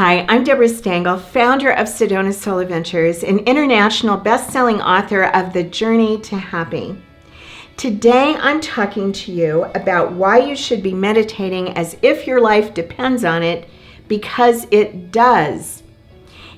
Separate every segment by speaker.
Speaker 1: Hi, I'm Deborah Stengel, founder of Sedona Soul Adventures, an international best-selling author of The Journey to Happy. Today, I'm talking to you about why you should be meditating as if your life depends on it, because it does.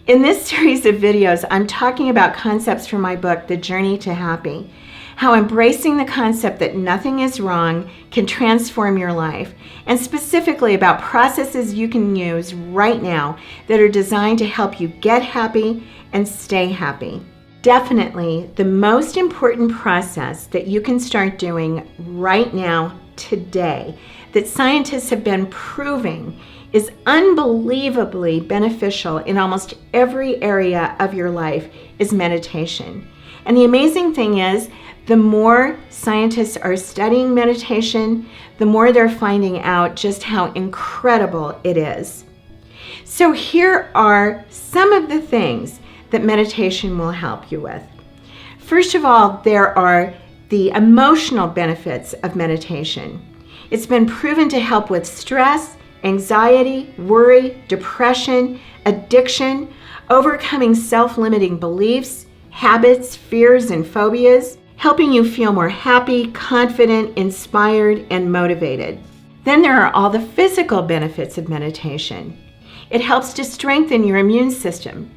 Speaker 1: In this series of videos, I'm talking about concepts from my book, The Journey to Happy, how embracing the concept that nothing is wrong can transform your life, and specifically about processes you can use right now that are designed to help you get happy and stay happy. Definitely the most important process that you can start doing right now, today, that scientists have been proving is unbelievably beneficial in almost every area of your life is meditation. And the amazing thing is, the more scientists are studying meditation, the more they're finding out just how incredible it is. So here are some of the things that meditation will help you with. First of all, there are the emotional benefits of meditation. It's been proven to help with stress, anxiety, worry, depression, addiction, overcoming self-limiting beliefs, habits, fears, and phobias, helping you feel more happy, confident, inspired, and motivated. Then there are all the physical benefits of meditation. It helps to strengthen your immune system,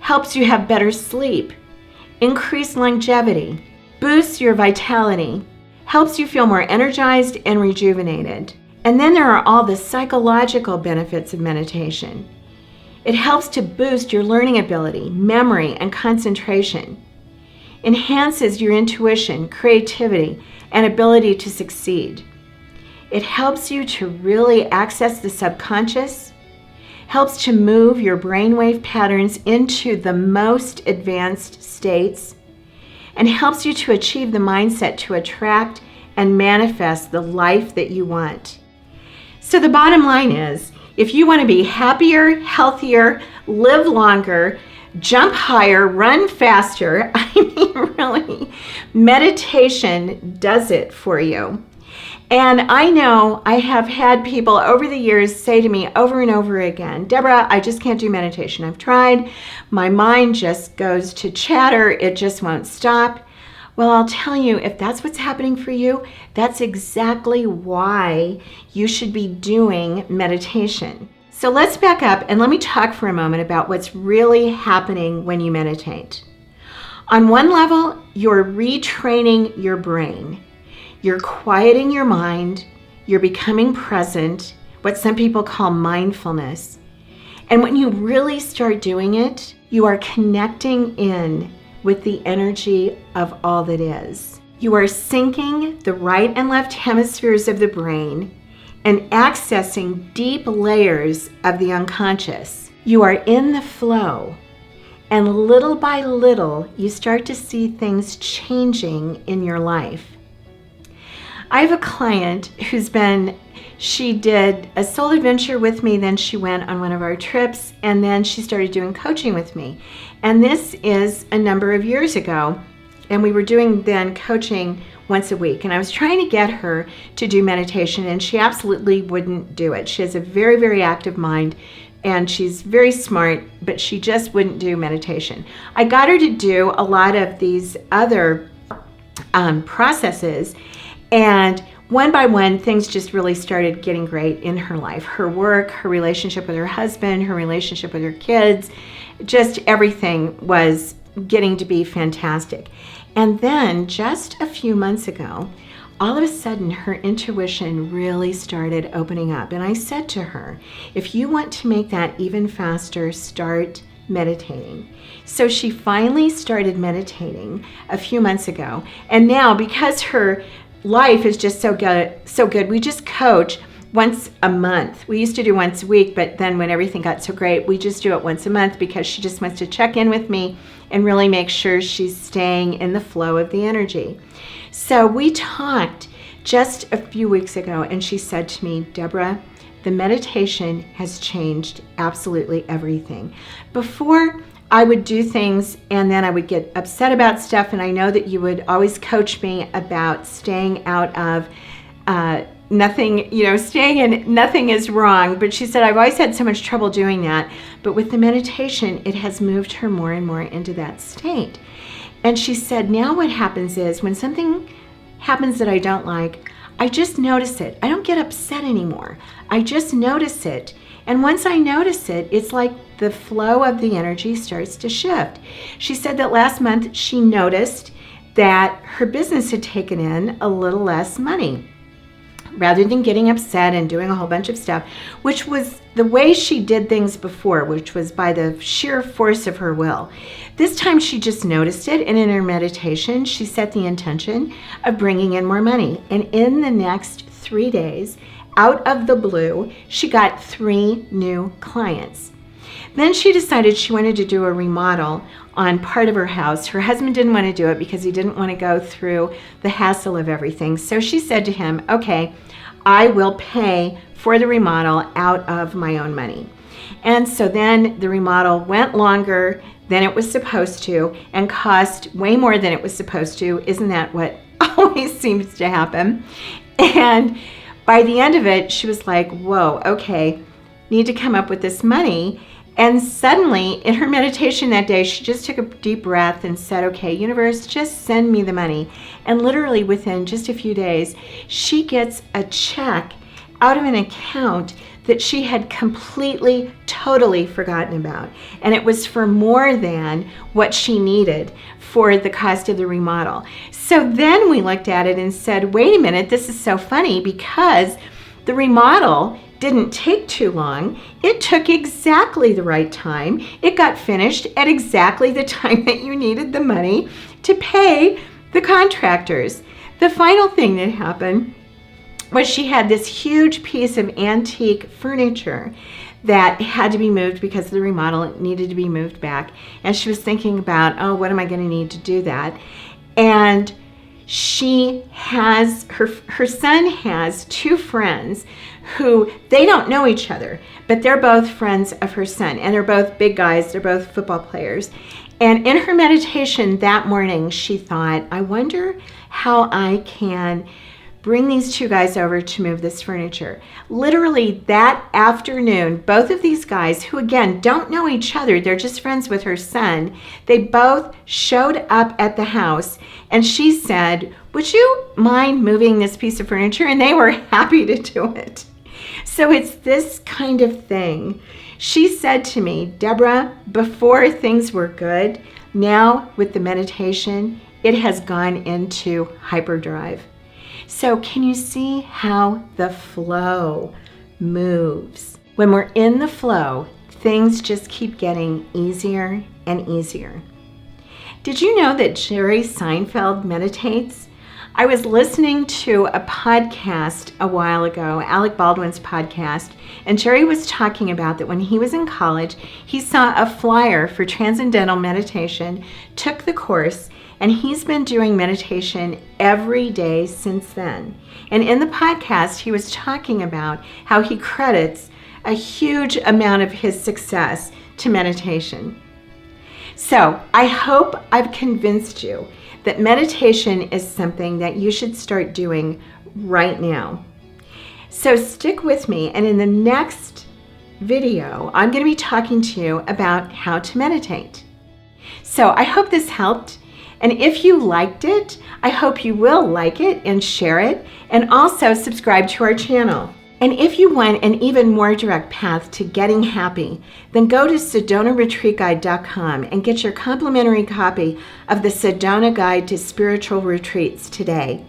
Speaker 1: helps you have better sleep, increase longevity, boosts your vitality, helps you feel more energized and rejuvenated. And then there are all the psychological benefits of meditation. It helps to boost your learning ability, memory, and concentration, enhances your intuition, creativity, and ability to succeed. It helps you to really access the subconscious, helps to move your brainwave patterns into the most advanced states, and helps you to achieve the mindset to attract and manifest the life that you want. So the bottom line is, if you want to be happier, healthier, live longer, jump higher, run faster, really, meditation does it for you. And I know I have had people over the years say to me over and over again, Deborah, I just can't do meditation. I've tried. My mind just goes to chatter. It just won't stop. Well, I'll tell you, if that's what's happening for you, that's exactly why you should be doing meditation. So let's back up and let me talk for a moment about what's really happening when you meditate. On one level, you're retraining your brain. You're quieting your mind. You're becoming present, what some people call mindfulness. And when you really start doing it, you are connecting in with the energy of all that is. You are syncing the right and left hemispheres of the brain and accessing deep layers of the unconscious. You are in the flow, and little by little, you start to see things changing in your life. I have a client she did a soul adventure with me, then she went on one of our trips, and then she started doing coaching with me. And this is a number of years ago, and we were doing then coaching once a week. And I was trying to get her to do meditation, and she absolutely wouldn't do it. She has a very, very active mind, and she's very smart, but she just wouldn't do meditation. I got her to do a lot of these other processes, and one by one, things just really started getting great in her life. Her work, her relationship with her husband, her relationship with her kids, just everything was getting to be fantastic. And then just a few months ago, all of a sudden her intuition really started opening up. And I said to her, if you want to make that even faster, start meditating. So she finally started meditating a few months ago. And now, because her life is just so good, we just coach once a month. We used to do once a week, but then when everything got so great, we just do it once a month because she just wants to check in with me and really make sure she's staying in the flow of the energy. So we talked just a few weeks ago, and she said to me, Deborah, the meditation has changed absolutely everything. Before, I would do things and then I would get upset about stuff, and I know that you would always coach me about staying out of nothing, staying in nothing is wrong. But she said, I've always had so much trouble doing that. But with the meditation, it has moved her more and more into that state. And she said, now what happens is when something happens that I don't like, I just notice it. I don't get upset anymore. I just notice it. And once I notice it, it's like the flow of the energy starts to shift. She said that last month she noticed that her business had taken in a little less money. Rather than getting upset and doing a whole bunch of stuff, which was the way she did things before, which was by the sheer force of her will. This time she just noticed it, and in her meditation, she set the intention of bringing in more money. And in the next 3 days, out of the blue, she got 3 new clients. Then she decided she wanted to do a remodel on part of her house. Her husband didn't want to do it because he didn't want to go through the hassle of everything. So she said to him, okay, I will pay for the remodel out of my own money. And so then the remodel went longer than it was supposed to and cost way more than it was supposed to. Isn't that what always seems to happen? And by the end of it, she was like, whoa, okay, need to come up with this money. And suddenly, in her meditation that day, she just took a deep breath and said, okay, universe, just send me the money. And literally within just a few days, she gets a check out of an account that she had completely, totally forgotten about. And it was for more than what she needed for the cost of the remodel. So then we looked at it and said, wait a minute, this is so funny because the remodel didn't take too long. It took exactly the right time. It got finished at exactly the time that you needed the money to pay the contractors. The final thing that happened was she had this huge piece of antique furniture that had to be moved because of the remodel. It needed to be moved back. And she was thinking about, oh, what am I going to need to do that? And she has, her son has 2 friends who, they don't know each other, but they're both friends of her son. And they're both big guys. They're both football players. And in her meditation that morning, she thought, I wonder how I can bring these 2 guys over to move this furniture. Literally that afternoon, both of these guys, who again don't know each other, they're just friends with her son, they both showed up at the house, and she said, would you mind moving this piece of furniture? And they were happy to do it. So it's this kind of thing. She said to me, Deborah, before things were good, now with the meditation, it has gone into hyperdrive. So can you see how the flow moves? When we're in the flow, things just keep getting easier and easier. Did you know that Jerry Seinfeld meditates? I was listening to a podcast a while ago, Alec Baldwin's podcast, and Jerry was talking about that when he was in college, he saw a flyer for Transcendental Meditation, took the course, and he's been doing meditation every day since then. And in the podcast, he was talking about how he credits a huge amount of his success to meditation. So I hope I've convinced you that meditation is something that you should start doing right now. So stick with me, and in the next video, I'm going to be talking to you about how to meditate. So I hope this helped. And if you liked it, I hope you will like it and share it, and also subscribe to our channel. And if you want an even more direct path to getting happy, then go to SedonaRetreatGuide.com and get your complimentary copy of the Sedona Guide to Spiritual Retreats today.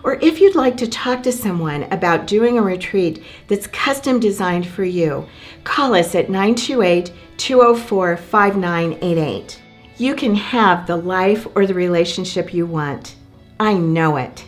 Speaker 1: Or if you'd like to talk to someone about doing a retreat that's custom designed for you, call us at 928-204-5988. You can have the life or the relationship you want. I know it.